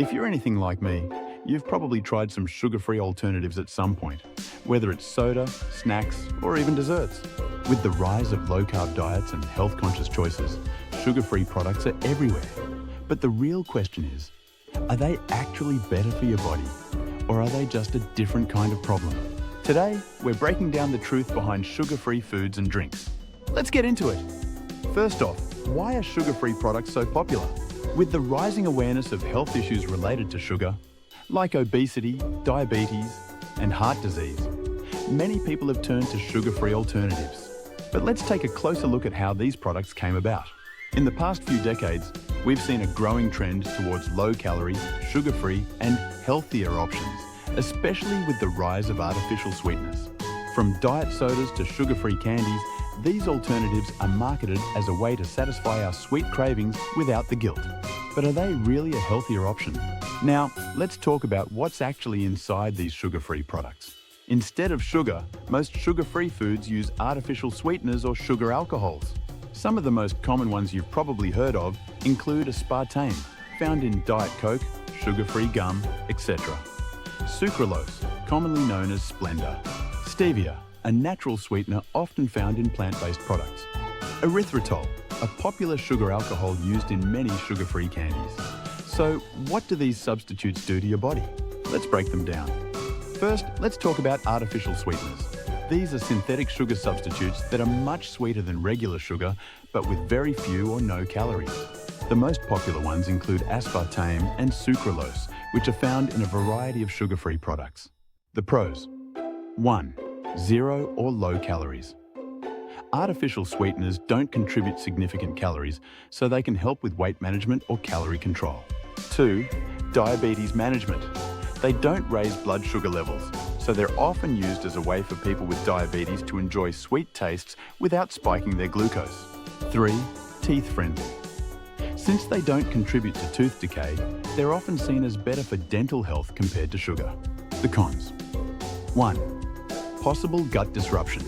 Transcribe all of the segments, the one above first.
If you're anything like me, you've probably tried some sugar-free alternatives at some point, whether it's soda, snacks, or even desserts. With the rise of low-carb diets and health-conscious choices, sugar-free products are everywhere. But the real question is, are they actually better for your body, or are they just a different kind of problem? Today, we're breaking down the truth behind sugar-free foods and drinks. Let's get into it. First off, why are sugar-free products so popular? With the rising awareness of health issues related to sugar, like obesity, diabetes, and heart disease, many people have turned to sugar-free alternatives. But let's take a closer look at how these products came about. In the past few decades, we've seen a growing trend towards low-calorie, sugar-free, and healthier options, especially with the rise of artificial sweeteners. From diet sodas to sugar-free candies, these alternatives are marketed as a way to satisfy our sweet cravings without the guilt. But are they really a healthier option? Now, let's talk about what's actually inside these sugar-free products. Instead of sugar, most sugar-free foods use artificial sweeteners or sugar alcohols. Some of the most common ones you've probably heard of include aspartame, found in Diet Coke, sugar-free gum, etc. Sucralose, commonly known as Splenda. Stevia, a natural sweetener often found in plant-based products. Erythritol, a popular sugar alcohol used in many sugar-free candies. So, what do these substitutes do to your body? Let's break them down. First, let's talk about artificial sweeteners. These are synthetic sugar substitutes that are much sweeter than regular sugar, but with very few or no calories. The most popular ones include aspartame and sucralose, which are found in a variety of sugar-free products. The pros. 1. Zero or low calories. Artificial sweeteners don't contribute significant calories, so they can help with weight management or calorie control. 2. Diabetes management. They don't raise blood sugar levels, so they're often used as a way for people with diabetes to enjoy sweet tastes without spiking their glucose. 3. Teeth-friendly. Since they don't contribute to tooth decay, they're often seen as better for dental health compared to sugar. The cons. 1. Possible gut disruption.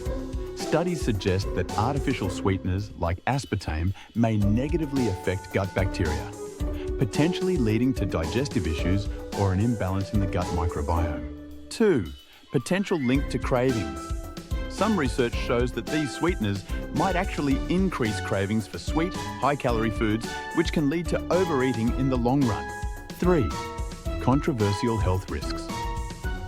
Studies suggest that artificial sweeteners like aspartame may negatively affect gut bacteria, potentially leading to digestive issues or an imbalance in the gut microbiome. 2. Potential link to cravings. Some research shows that these sweeteners might actually increase cravings for sweet, high-calorie foods, which can lead to overeating in the long run. 3. Controversial health risks.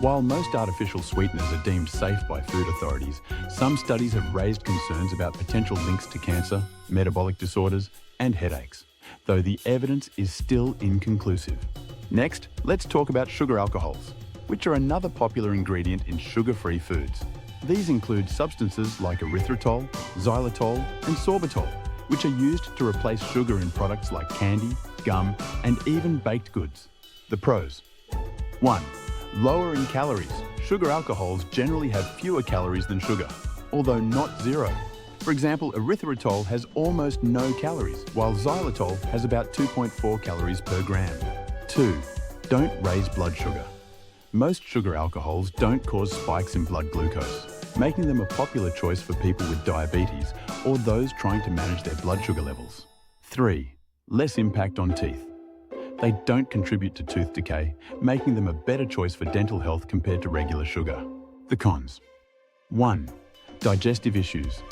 While most artificial sweeteners are deemed safe by food authorities, some studies have raised concerns about potential links to cancer, metabolic disorders, and headaches, though the evidence is still inconclusive. Next, let's talk about sugar alcohols, which are another popular ingredient in sugar-free foods. These include substances like erythritol, xylitol, and sorbitol, which are used to replace sugar in products like candy, gum, and even baked goods. The pros. 1. Lower in calories. Sugar alcohols generally have fewer calories than sugar, although not zero. For example, erythritol has almost no calories, while xylitol has about 2.4 calories per gram. 2. Don't raise blood sugar. Most sugar alcohols don't cause spikes in blood glucose, making them a popular choice for people with diabetes or those trying to manage their blood sugar levels. 3. Less impact on teeth. They don't contribute to tooth decay, making them a better choice for dental health compared to regular sugar. The cons. 1. Digestive issues.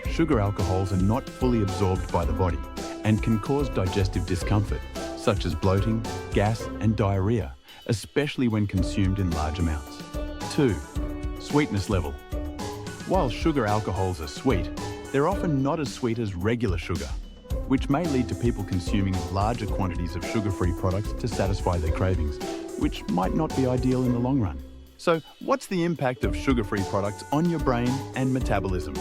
Sugar alcohols are not fully absorbed by the body and can cause digestive discomfort, such as bloating, gas, and diarrhea, especially when consumed in large amounts. 2. Sweetness level. While sugar alcohols are sweet, they're often not as sweet as regular sugar, which may lead to people consuming larger quantities of sugar-free products to satisfy their cravings, which might not be ideal in the long run. So, what's the impact of sugar-free products on your brain and metabolism?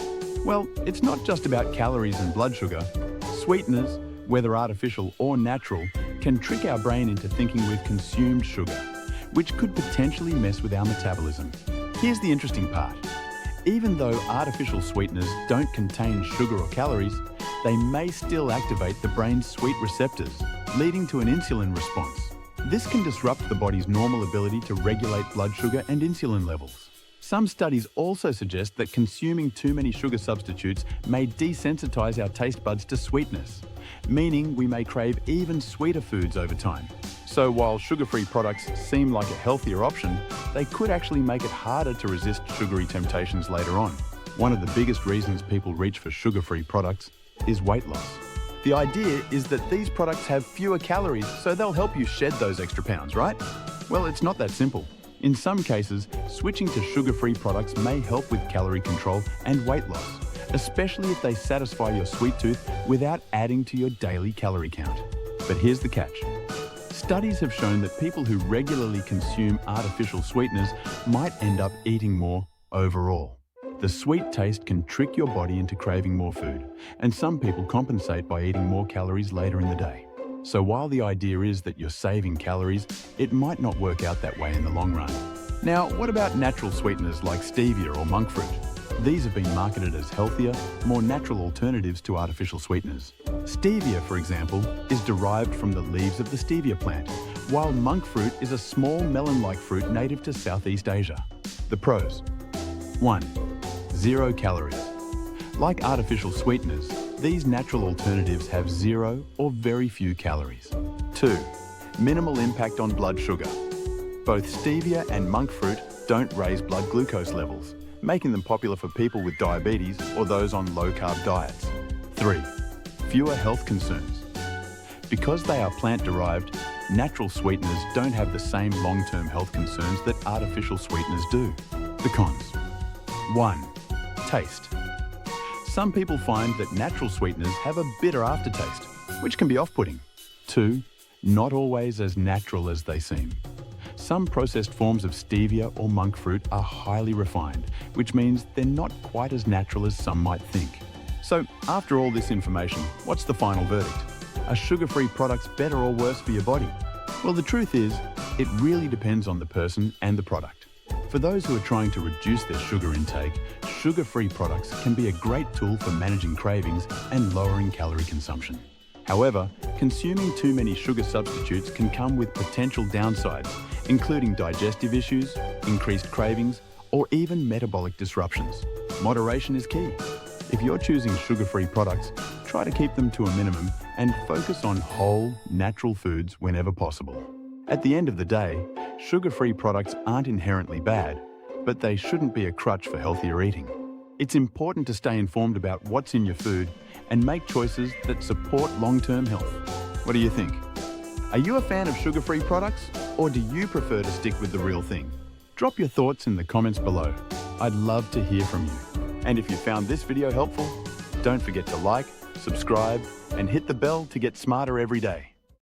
Well, it's not just about calories and blood sugar. Sweeteners, whether artificial or natural, can trick our brain into thinking we've consumed sugar, which could potentially mess with our metabolism. Here's the interesting part. Even though artificial sweeteners don't contain sugar or calories, they may still activate the brain's sweet receptors, leading to an insulin response. This can disrupt the body's normal ability to regulate blood sugar and insulin levels. Some studies also suggest that consuming too many sugar substitutes may desensitize our taste buds to sweetness, meaning we may crave even sweeter foods over time. So while sugar-free products seem like a healthier option, they could actually make it harder to resist sugary temptations later on. One of the biggest reasons people reach for sugar-free products is weight loss. The idea is that these products have fewer calories, so they'll help you shed those extra pounds, right? Well, it's not that simple. In some cases, switching to sugar-free products may help with calorie control and weight loss, especially if they satisfy your sweet tooth without adding to your daily calorie count. But here's the catch. Studies have shown that people who regularly consume artificial sweeteners might end up eating more overall. The sweet taste can trick your body into craving more food, and some people compensate by eating more calories later in the day. So while the idea is that you're saving calories, it might not work out that way in the long run. Now, what about natural sweeteners like stevia or monk fruit? These have been marketed as healthier, more natural alternatives to artificial sweeteners. Stevia, for example, is derived from the leaves of the stevia plant, while monk fruit is a small melon-like fruit native to Southeast Asia. The pros. 1. 0 calories. Like artificial sweeteners, these natural alternatives have 0 or very few calories. 2. Minimal impact on blood sugar. Both stevia and monk fruit don't raise blood glucose levels, making them popular for people with diabetes or those on low-carb diets. 3. Fewer health concerns. Because they are plant-derived, natural sweeteners don't have the same long-term health concerns that artificial sweeteners do. The cons. 1. Taste. Some people find that natural sweeteners have a bitter aftertaste, which can be off-putting. 2. Not always as natural as they seem. Some processed forms of stevia or monk fruit are highly refined, which means they're not quite as natural as some might think. So, after all this information, what's the final verdict? Are sugar-free products better or worse for your body? Well, the truth is, it really depends on the person and the product. For those who are trying to reduce their sugar intake, sugar-free products can be a great tool for managing cravings and lowering calorie consumption. However, consuming too many sugar substitutes can come with potential downsides, including digestive issues, increased cravings, or even metabolic disruptions. Moderation is key. If you're choosing sugar-free products, try to keep them to a minimum and focus on whole, natural foods whenever possible. At the end of the day, sugar-free products aren't inherently bad, but they shouldn't be a crutch for healthier eating. It's important to stay informed about what's in your food and make choices that support long-term health. What do you think? Are you a fan of sugar-free products, or do you prefer to stick with the real thing? Drop your thoughts in the comments below. I'd love to hear from you. And if you found this video helpful, don't forget to like, subscribe, and hit the bell to get smarter every day.